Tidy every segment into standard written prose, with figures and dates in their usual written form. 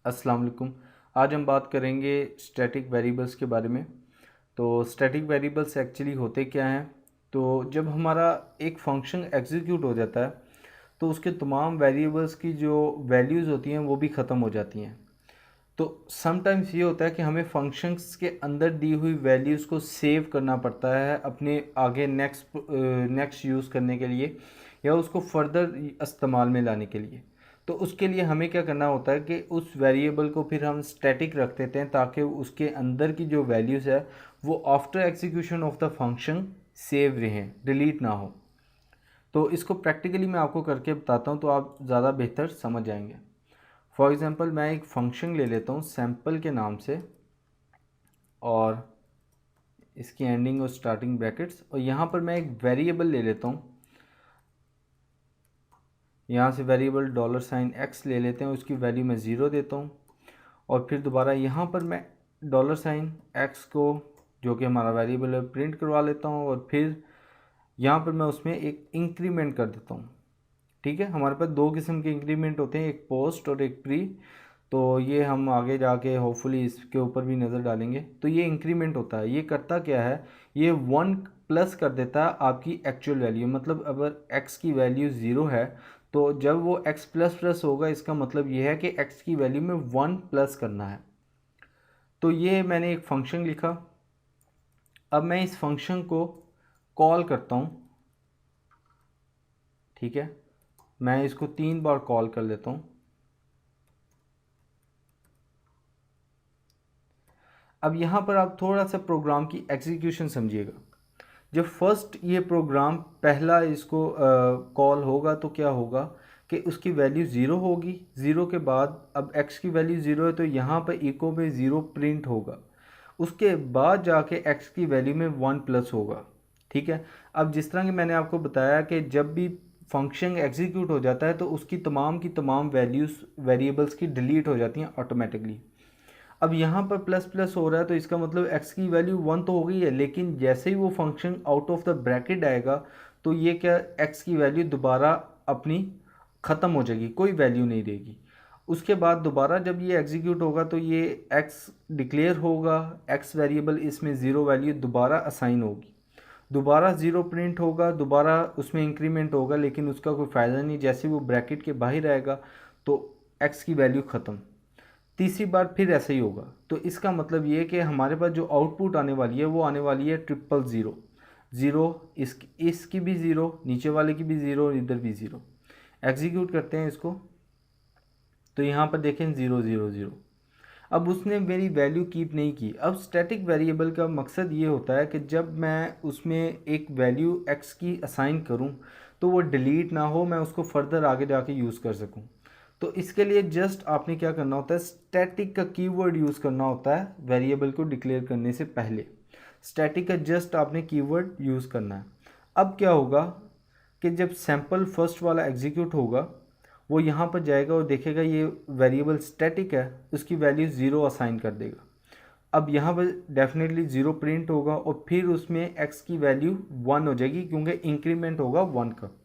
अस्सलाम वालेकुम। आज हम बात करेंगे स्टैटिक वेरिएबल्स के बारे में। तो स्टैटिक वेरिएबल्स एक्चुअली होते क्या हैं? तो जब हमारा एक फंक्शन एग्जीक्यूट हो जाता है तो उसके तमाम वेरिएबल्स की जो वैल्यूज़ होती हैं वो भी ख़त्म हो जाती हैं। तो समटाइम्स ये होता है कि हमें फंक्शंस के अंदर दी हुई वैल्यूज़ को सेव करना पड़ता है अपने आगे नेक्स्ट यूज़ करने के लिए या उसको फर्दर इस्तेमाल में लाने के लिए। तो उसके लिए हमें क्या करना होता है कि उस वेरिएबल को फिर हम स्टैटिक रख देते हैं ताकि उसके अंदर की जो वैल्यूज़ है वो after execution of the function save रहें, डिलीट ना हो। तो इसको प्रैक्टिकली मैं आपको करके बताता हूँ तो आप ज़्यादा बेहतर समझ जाएंगे। फॉर एग्ज़ाम्पल मैं एक फंक्शन ले लेता हूँ सैम्पल के नाम से और इसकी एंडिंग और स्टार्टिंग ब्रैकेट्स, और यहाँ पर मैं एक वेरिएबल ले लेता हूँ। यहाँ से वेरिएबल $x ले लेते हैं, उसकी वैल्यू मैं ज़ीरो देता हूँ और फिर दोबारा यहाँ पर मैं $x को जो कि हमारा वेरिएबल है प्रिंट करवा लेता हूँ और फिर यहाँ पर मैं उसमें एक इंक्रीमेंट कर देता हूँ। ठीक है, हमारे पास दो किस्म के इंक्रीमेंट होते हैं, एक पोस्ट और एक प्री। तो ये हम आगे जाके होपफुली इसके ऊपर भी नज़र डालेंगे। तो ये इंक्रीमेंट होता है, ये करता क्या है, ये 1 प्लस कर देता है आपकी एक्चुअल वैल्यू। मतलब अगर x की वैल्यू ज़ीरो है तो जब वो x प्लस प्लस होगा इसका मतलब ये है कि x की वैल्यू में 1 प्लस करना है। तो ये मैंने एक फंक्शन लिखा। अब मैं इस फंक्शन को कॉल करता हूँ। ठीक है, मैं इसको 3 बार कॉल कर लेता हूँ। अब यहाँ पर आप थोड़ा सा प्रोग्राम की एग्जीक्यूशन समझिएगा। जब फर्स्ट ये प्रोग्राम पहला इसको कॉल होगा तो क्या होगा कि उसकी वैल्यू ज़ीरो होगी। ज़ीरो के बाद अब x की वैल्यू ज़ीरो है तो यहाँ पर इको में ज़ीरो प्रिंट होगा। उसके बाद जाके x की वैल्यू में 1 प्लस होगा। ठीक है, अब जिस तरह कि मैंने आपको बताया कि जब भी फंक्शन एग्जीक्यूट हो जाता है तो उसकी तमाम की तमाम वैल्यूज़ वेरिएबल्स की डिलीट हो जाती हैं ऑटोमेटिकली। अब यहाँ पर प्लस प्लस हो रहा है तो इसका मतलब x की वैल्यू 1 तो हो गई है, लेकिन जैसे ही वो function out of the bracket आएगा तो ये क्या, x की वैल्यू दोबारा अपनी ख़त्म हो जाएगी, कोई वैल्यू नहीं रहेगी। उसके बाद दोबारा जब ये एग्जीक्यूट होगा तो ये x डिक्लेयर होगा, x वेरिएबल इसमें ज़ीरो वैल्यू दोबारा असाइन होगी, दोबारा ज़ीरो प्रिंट होगा, दोबारा उसमें इंक्रीमेंट होगा, लेकिन उसका कोई फ़ायदा नहीं। जैसे वो ब्रैकेट के बाहर आएगा तो x की वैल्यू ख़त्म। तीसरी बार फिर ऐसा ही होगा। तो इसका मतलब ये है कि हमारे पास जो आउटपुट आने वाली है वो आने वाली है ट्रिपल ज़ीरो ज़ीरो, इसकी भी ज़ीरो, नीचे वाले की भी ज़ीरो और इधर भी ज़ीरो। एग्जीक्यूट करते हैं इसको तो यहाँ पर देखें ज़ीरो ज़ीरो ज़ीरो। अब उसने मेरी वैल्यू कीप नहीं की। अब स्टैटिक वेरिएबल का मकसद ये होता है कि जब मैं उसमें एक वैल्यू x की असाइन करूं तो वो डिलीट ना हो, मैं उसको फर्दर आगे जाके यूज़ कर सकूं। तो इसके लिए जस्ट आपने क्या करना होता है, स्टैटिक का कीवर्ड यूज़ करना होता है वेरिएबल को डिक्लेयर करने से पहले। स्टैटिक का जस्ट आपने कीवर्ड यूज़ करना है। अब क्या होगा कि जब सैम्पल फर्स्ट वाला एग्जीक्यूट होगा वो यहाँ पर जाएगा और देखेगा ये वेरिएबल स्टैटिक है, उसकी वैल्यू ज़ीरो असाइन कर देगा। अब यहाँ पर डेफिनेटली ज़ीरो प्रिंट होगा और फिर उसमें x की वैल्यू 1 हो जाएगी क्योंकि इंक्रीमेंट होगा 1 का।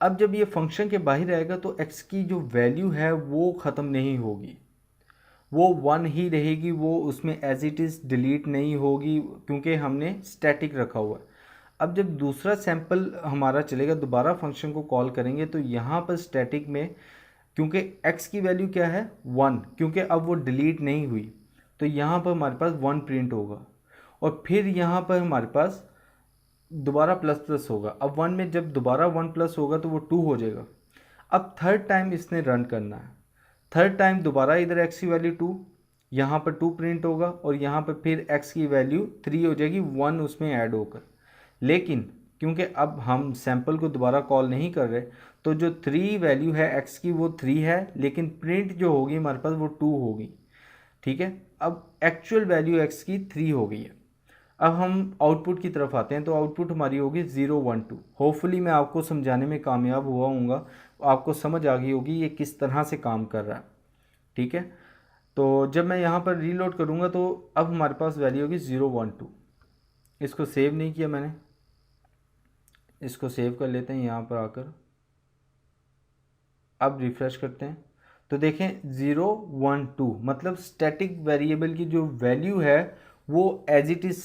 अब जब ये फंक्शन के बाहर आएगा तो x की जो वैल्यू है वो ख़त्म नहीं होगी, वो 1 ही रहेगी, वो उसमें एज इट इज़ डिलीट नहीं होगी क्योंकि हमने स्टैटिक रखा हुआ है। अब जब दूसरा सैंपल हमारा चलेगा, दोबारा फंक्शन को कॉल करेंगे तो यहाँ पर स्टैटिक में क्योंकि x की वैल्यू क्या है 1, क्योंकि अब वो डिलीट नहीं हुई तो यहाँ पर हमारे पास 1 प्रिंट होगा और फिर यहाँ पर हमारे पास दोबारा प्लस प्लस होगा। अब 1 में जब दोबारा 1 प्लस होगा तो वो 2 हो जाएगा। अब थर्ड टाइम इसने रन करना है, थर्ड टाइम दोबारा इधर x की वैल्यू 2, यहाँ पर 2 प्रिंट होगा और यहाँ पर फिर x की वैल्यू 3 हो जाएगी 1 उसमें ऐड होकर। लेकिन क्योंकि अब हम सैंपल को दोबारा कॉल नहीं कर रहे तो जो 3 वैल्यू है x की वो 3 है, लेकिन प्रिंट जो होगी हमारे पास वो 2 होगी। ठीक है, अब एक्चुअल वैल्यू x की 3 हो गई है। अब हम आउटपुट की तरफ आते हैं तो आउटपुट हमारी होगी 012। होपफुली मैं आपको समझाने में कामयाब हुआ हूँगा, आपको समझ आ गई होगी ये किस तरह से काम कर रहा है। ठीक है, तो जब मैं यहाँ पर रीलोड करूँगा तो अब हमारे पास वैल्यू होगी 012। इसको सेव नहीं किया मैंने, इसको सेव कर लेते हैं यहाँ पर आकर। अब रिफ़्रेश करते हैं तो देखें 0 1 2 मतलब स्टैटिक वेरिएबल की जो वैल्यू है वो एज इट इज़